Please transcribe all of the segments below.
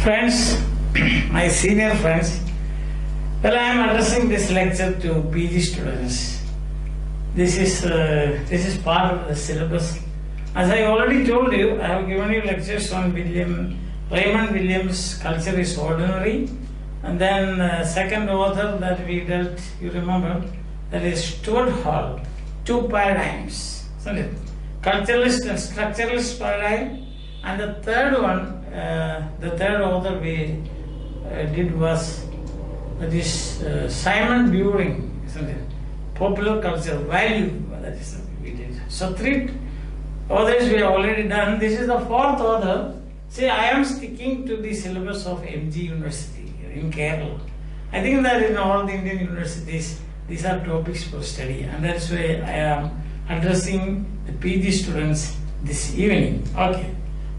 Friends, my senior friends, well, I am addressing this lecture to PG students. This is part of the syllabus. As I already told you, I have given you lectures on Raymond Williams' Culture is Ordinary, and then second author that we dealt, you remember, that is Stuart Hall, Two Paradigms, isn't it? Culturalist and structuralist paradigm, and the third one, the third author we did was Simon Buring, isn't it? Popular culture value, that is what we did. So three authors we have already done. This is the fourth author. See, I am sticking to the syllabus of MG University in Kerala. I think that in all the Indian universities, these are topics for study, and that's why I am addressing the PG students this evening. Okay.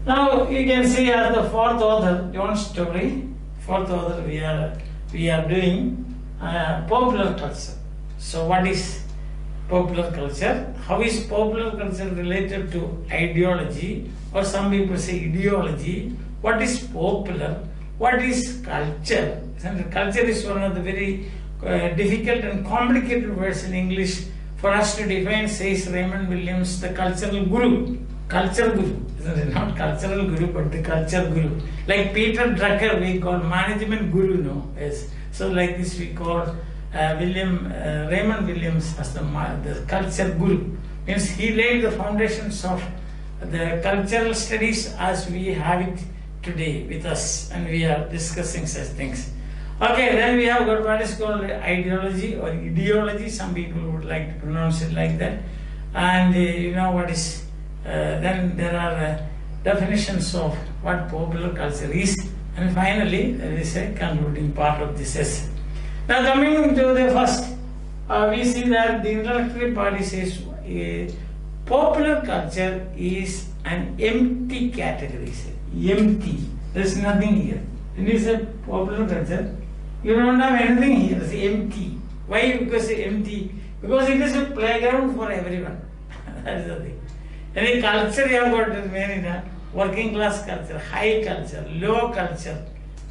Now you can see as the fourth author, John Story, fourth author we are doing popular culture. So what is popular culture? How is popular culture related to ideology, or some people say ideology? What is popular? What is culture? And culture is one of the very difficult and complicated words in English for us to define, says Raymond Williams, the cultural guru. Culture guru. Not cultural guru, but the culture guru. Like Peter Drucker, we call management guru, no? Yes. So like this we call Raymond Williams as the culture guru. Means he laid the foundations of the cultural studies as we have it today with us, and we are discussing such things. Okay, then we have got what is called ideology or ideology. Some people would like to pronounce it like that. And you know what is, then there are definitions of what popular culture is. And finally, there is a concluding part of this essay. Now coming to the first, we see that the introductory part says popular culture is an empty category. Empty. There is nothing here. When you say popular culture, you don't have anything here. It's empty. Why? Because it's empty. Because it is a playground for everyone. That is the thing. Any culture you have got many, working class culture, high culture, low culture,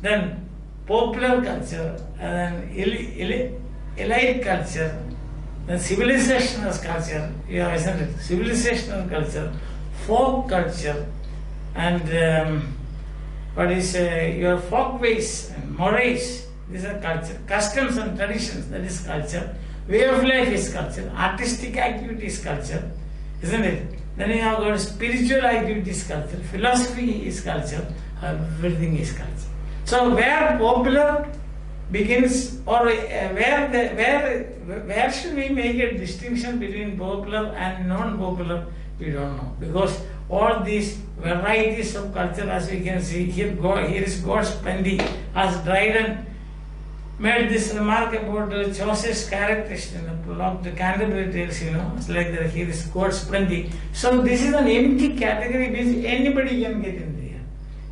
then popular culture, and then elite culture, then civilizational culture, you have, isn't it? Civilizational culture, folk culture, and what is your folkways and mores. These are culture. Customs and traditions, that is culture. Way of life is culture. Artistic activity is culture, isn't it? Then you have got spiritual activities culture. Philosophy is culture. Everything is culture. So where popular begins, or where should we make a distinction between popular and non-popular? We don't know, because all these varieties of culture, as we can see here, here is God's Pendy as Dryden made this remark about Chaucer's characters in the prologue to Canterbury Tales, you know, it's like that here is God's Pendy. So this is an empty category which anybody can get in there.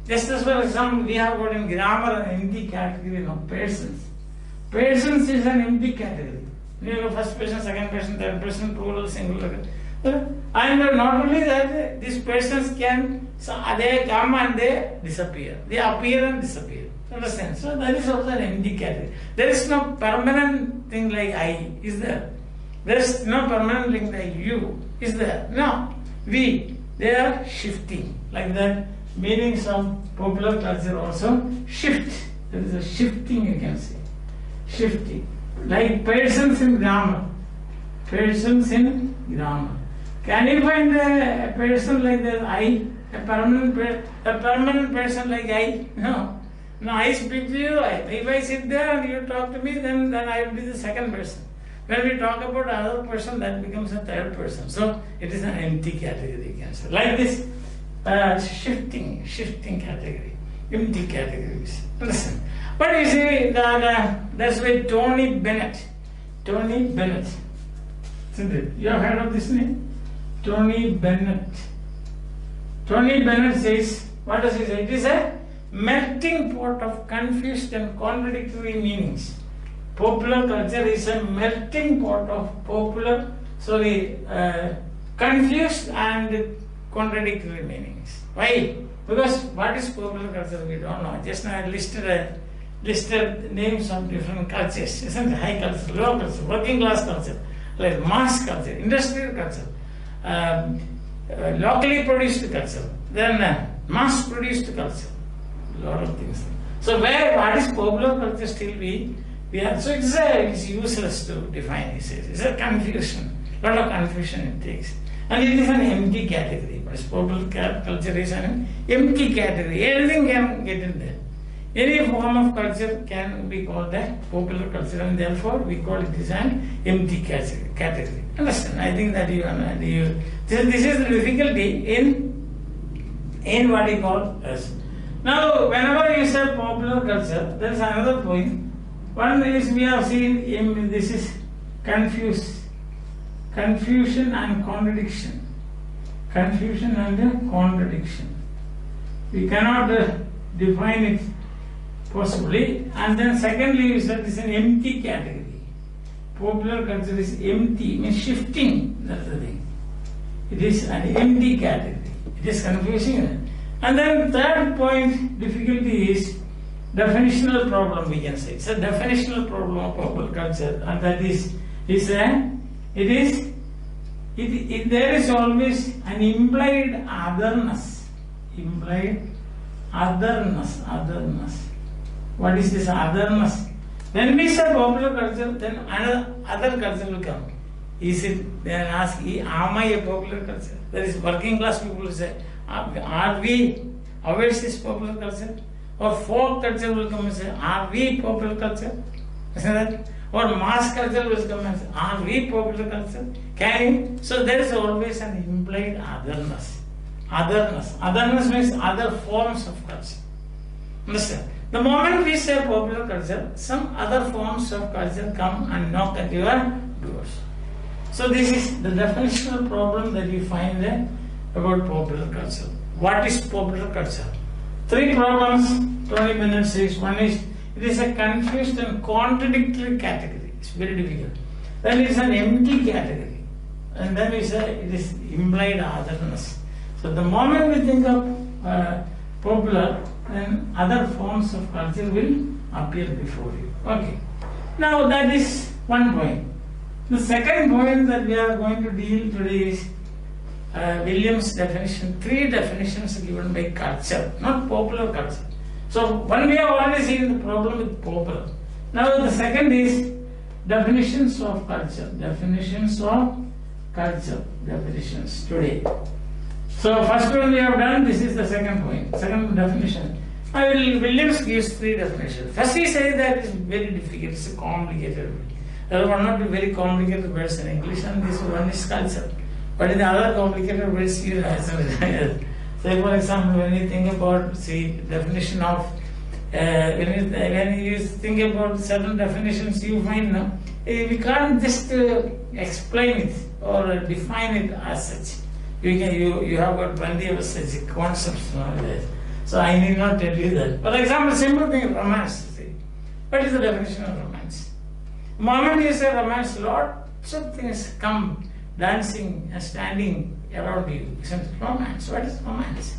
Just as for example, we have got in grammar an empty category, you know, persons. Persons is an empty category. You know, first person, second person, third person, plural, singular. And not only that, these persons can, so they come and they disappear. They appear and disappear. Understand? So that is also an empty category. There is no permanent thing like I, is there? There is no permanent thing like you, is there? No. We, they are shifting. Like that, meanings of popular culture also shift. There is a shifting, you can say. Shifting. Like persons in grammar. Persons in grammar. Can you find a person like that I? A permanent person like I? No. No, I speak to you. If I sit there and you talk to me, then I will be the second person. When we talk about another person, that becomes a third person. So it is an empty category, you can say. Like this, shifting category, empty categories. Listen. But you see that that's why Tony Bennett. Isn't it? You have heard of this name? Tony Bennett. Tony Bennett says, what does he say? It is a melting pot of confused and contradictory meanings. Popular culture is a melting pot of confused and contradictory meanings. Why? Because what is popular culture we don't know. Just now I listed names of different cultures, isn't it? High culture, low culture, working class culture, like mass culture, industrial culture, locally produced culture, then mass produced culture, a lot of things. So what is popular culture still we are, so it's useless to define it. It's a confusion, lot of confusion it takes. And it is an empty category. But popular culture is an empty category. Anything can get in there. Any form of culture can be called a popular culture, and therefore we call it as an empty category. Understand? I think that this is the difficulty in what we call us. Now, whenever you say popular culture, there is another point. One is we have seen this is confusion and contradiction. Confusion and contradiction. We cannot define it possibly. And then secondly, we said it is an empty category. Popular culture is empty, means shifting. That's the thing. It is an empty category. It is confusing. And then third point, difficulty is definitional problem, we can say. It's a definitional problem of popular culture, and that is there is always an implied otherness. Implied otherness. What is this otherness? When we say popular culture, then another other culture will come. Is it, they ask, am I a popular culture? There is working class people who say, are we, ours is popular culture? Or folk culture will come and say, are we popular culture? Isn't that? Or mass culture will come and say, are we popular culture? Can you? So there is always an implied otherness. Otherness means other forms of culture. Understand? The moment we say popular culture, some other forms of culture come and knock at your doors. So this is the definitional problem that we find about popular culture. What is popular culture? 3 problems, 20 minutes is. One is, it is a confused and contradictory category. It's very difficult. Then it is an empty category. And then we say it is implied otherness. So the moment we think of popular, then other forms of culture will appear before you. Okay. Now that is one point. The second point that we are going to deal today is Williams' definition. 3 definitions given by culture, not popular culture. So one we have already seen the problem with popular. Now the second is definitions of culture. Definitions today. So first one we have done, this is the second point, second definition. Williams gives 3 definitions. First he says that it's very difficult, it's a complicated word. There are not very complicated words in English, and this one is culture. But in the other complicated words, you know, say for example, when you think about, definition of, when you think about certain definitions, you find now, we can't just explain it or define it as such. You have got plenty of such concepts nowadays. So I need not tell you that. For example, simple thing, romance. What is the definition of romance? The moment you say romance, lots of things come dancing and standing around you. Isn't it romance? What is romance?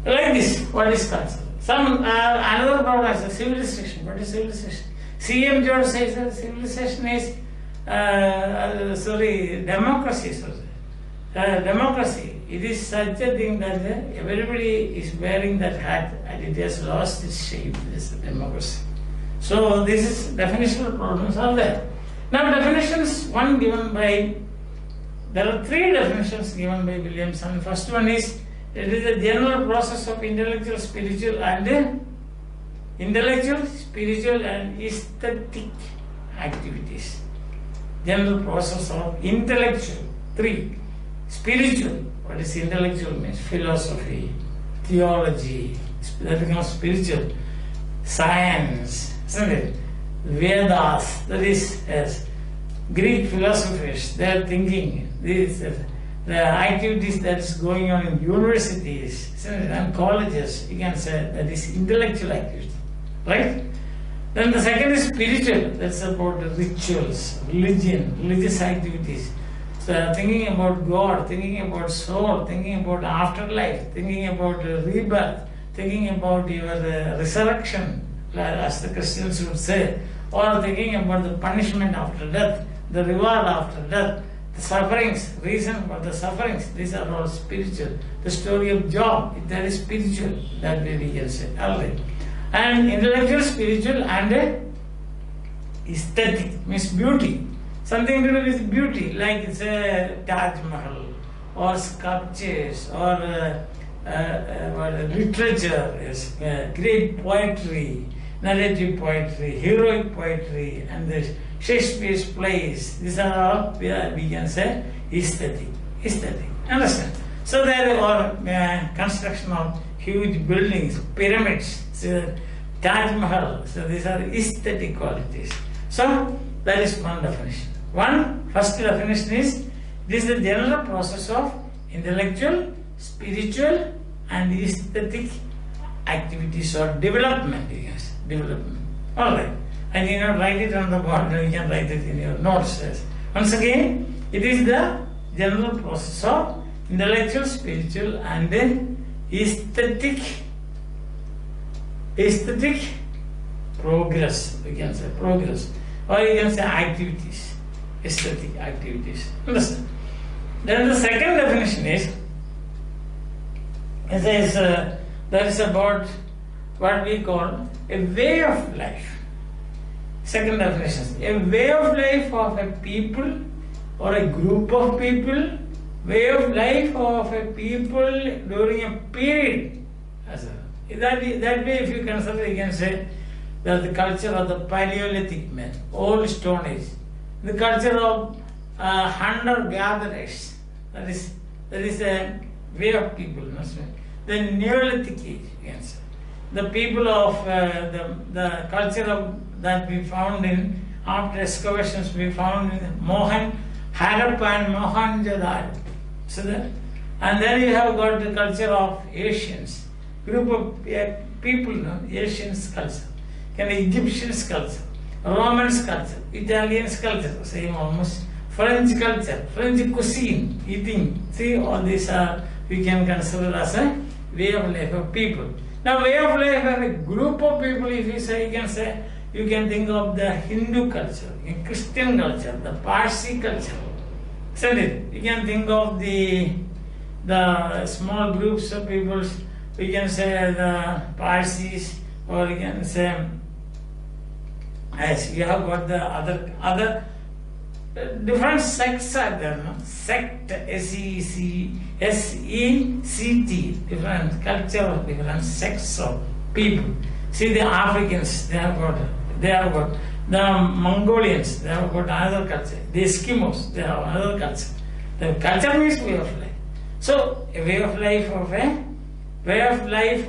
Like this, what is culture? Another problem is civilization. What is civilization? C.M. George says that civilization is democracy. Democracy. It is such a thing that everybody is wearing that hat and it has lost its shape. This is democracy. So this is definitional problems are there. Now definitions, one given by, there are 3 definitions given by Williamson. First one is, it is a general process of intellectual, spiritual and aesthetic activities. General process of intellectual. 3. Spiritual. What is intellectual means? Philosophy, theology, that becomes spiritual. Science, isn't it? Vedas, that is, as Greek philosophers, they are thinking, the activities that is going on in universities, isn't it? And colleges, you can say that is intellectual activity, right? Then the second is spiritual, that's about the rituals, religion, religious activities. So thinking about God, thinking about soul, thinking about afterlife, thinking about rebirth, thinking about your resurrection, as the Christians would say, or thinking about the punishment after death, the reward after death, the sufferings, reason for the sufferings, these are all spiritual. The story of Job, that is spiritual, that way we can say. Alright. And intellectual, spiritual, and aesthetic means beauty. Something to do with beauty, like it's a Taj Mahal, or sculptures, or literature, is great poetry, narrative poetry, heroic poetry, and the Shakespeare's plays. These are all we can say aesthetic. Aesthetic. Understand? So there are construction of huge buildings, pyramids, so Taj Mahal. So these are aesthetic qualities. So that is one definition. First definition is this is the general process of intellectual, spiritual, and aesthetic activities or development. Yes, development. All right. And you know, write it on the board. You can write it in your notes. Yes. Once again, it is the general process of intellectual, spiritual, and then aesthetic progress. We can say progress, or you can say activities. Aesthetic activities. Understand? Then the second definition is, it says that is about what we call a way of life. Second definition, a way of life of a people or a group of people, way of life of a people during a period. That way, if you consider, you can say that the culture of the Paleolithic men, old Stone Age, the culture of hunter-gatherers, that is a way of people. The Neolithic age, you can say. The people of the culture of that we found in, after excavations we found in Harappa and Mohenjo-daro. So and then you have got the culture of Asians, group of people, Asians culture, and Egyptians culture, Romans culture, Italians culture, same almost, French culture, French cuisine, eating. See, all these are, we can consider as a way of life of people. Now, way of life of a group of people, if you say, you can think of the Hindu culture, Christian culture, the Parsi culture. Isn't it? You can think of the small groups of people, you can say the Parsis, or you can say, as you have got the other different sects are there, no? Sect, S-E-C-T, different culture of different sects of people. See the Africans, they have got the Mongolians, they have got another culture. The Eskimos, they have another culture. The culture means way of life. So a way of life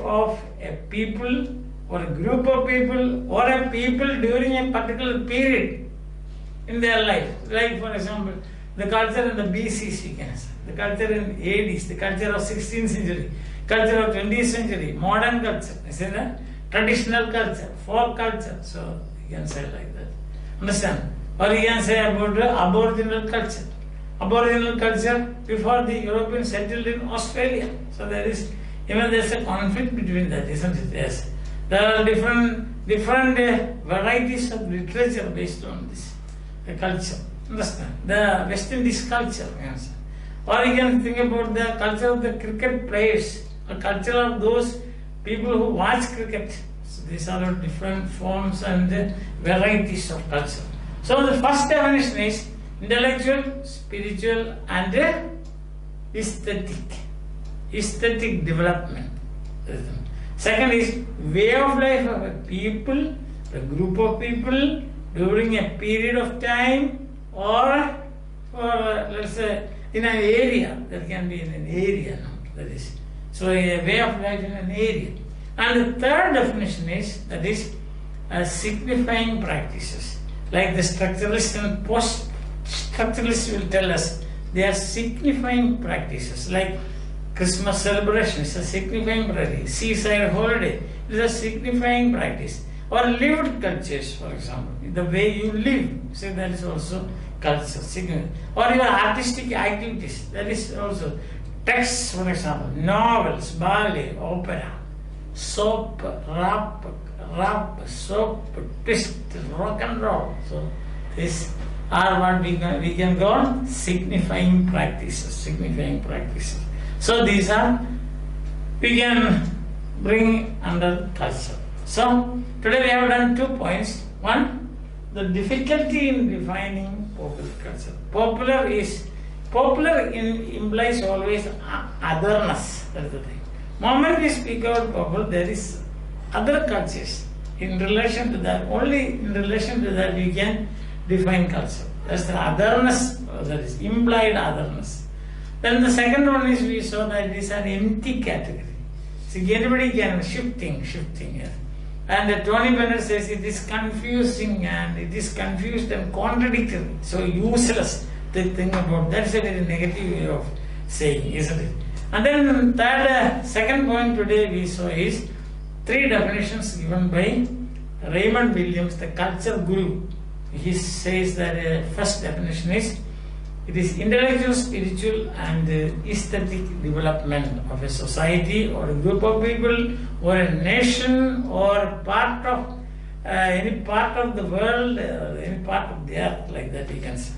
of a people or a group of people or a people during a particular period in their life. Like for example, the culture in the BCs, you can say, the culture in ADs, the culture of 16th century, culture of 20th century, modern culture, you see that? Traditional culture, folk culture, so you can say like that. Understand? Or you can say about the Aboriginal culture. Aboriginal culture before the Europeans settled in Australia. So there's a conflict between that, isn't it? Yes. There are different varieties of literature based on this culture. Understand? The West Indies culture, yes. Or you can think about the culture of the cricket players, a culture of those people who watch cricket. So these are all different forms and varieties of culture. So the first definition is intellectual, spiritual, and aesthetic development. Second is way of life of a people, a group of people during a period of time, or for let's say in an area. That can be in an area, no? That is, so a way of life in an area. And the third definition is, that is signifying practices. Like the structuralists and post-structuralists will tell us, they are signifying practices. Like Christmas celebration is a signifying practice. Seaside holiday is a signifying practice. Or lived cultures, for example, the way you live, so that is also culture, or your artistic activities. That is also texts, for example, novels, ballet, opera, soap, rap, soap, twist, rock and roll. So these are what we can call signifying practices. So these are we can bring under culture. So today we have done 2 points. One, the difficulty in defining popular culture. Popular implies always otherness. That is the thing. Moment we speak about popular, there is other cultures. In relation to that, only in relation to that we can define culture. That's the otherness, that is implied otherness. Then the second one is we saw that it is an empty category. See, anybody can shifting. Yes. And Tony Bennett says it is confusing and it is confused and contradictory. So useless to think about. That's a very negative way of saying, isn't it? And then third, second point today we saw is 3 definitions given by Raymond Williams, the culture guru. He says that first definition is it is intellectual, spiritual and aesthetic development of a society or a group of people or a nation or part of any part of the world, any part of the earth, like that we can say.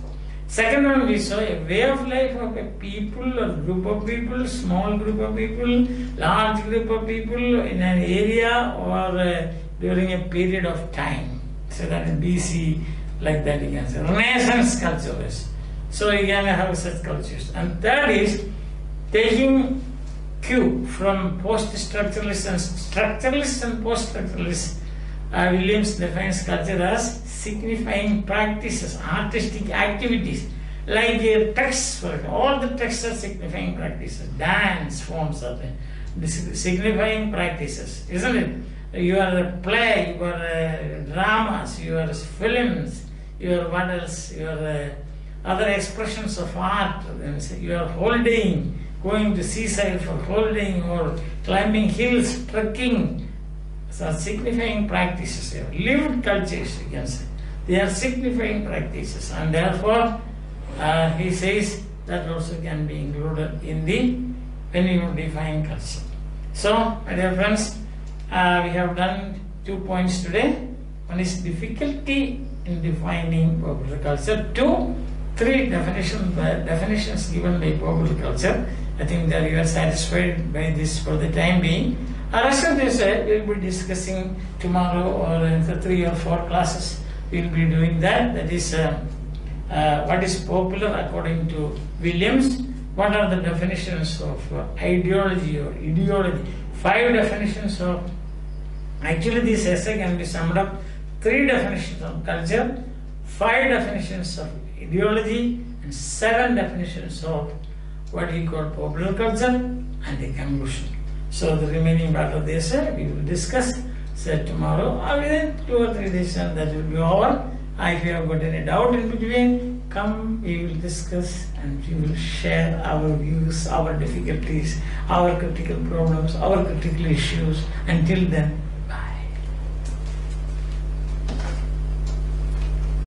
Second one, we saw a way of life of a people or group of people, small group of people, large group of people in an area or during a period of time. So that in BC, like that you can say. Renaissance culture is. So you can have such cultures. And third is taking cue from post-structuralists and structuralists and post-structuralists. Williams defines culture as signifying practices, artistic activities, like texts. For example, all the texts are signifying practices. Dance forms are signifying practices, isn't it? Your play, your dramas, your films, your what else? Your other expressions of art. You are holding, going to seaside for holding, or climbing hills, trekking. So signifying practices, lived cultures you can say. They are signifying practices, and therefore he says that also can be included in the when you define culture. So, my dear friends, we have done 2 points today. One is difficulty in defining popular culture. 2, 3 definitions given by popular culture. I think that you are satisfied by this for the time being. The rest of this we will be discussing tomorrow or in the 3 or 4 classes. We will be doing that. That is what is popular according to Williams. What are the definitions of ideology or ideology? 5 definitions of. Actually, this essay can be summed up 3 definitions of culture, 5 definitions of ideology, and 7 definitions of what we call popular culture, and the conclusion. So the remaining part of the essay we will discuss tomorrow or within 2 or 3 days, and that will be over. If you have got any doubt in between, come, we will discuss and we will share our views, our difficulties, our critical problems, our critical issues. Until then,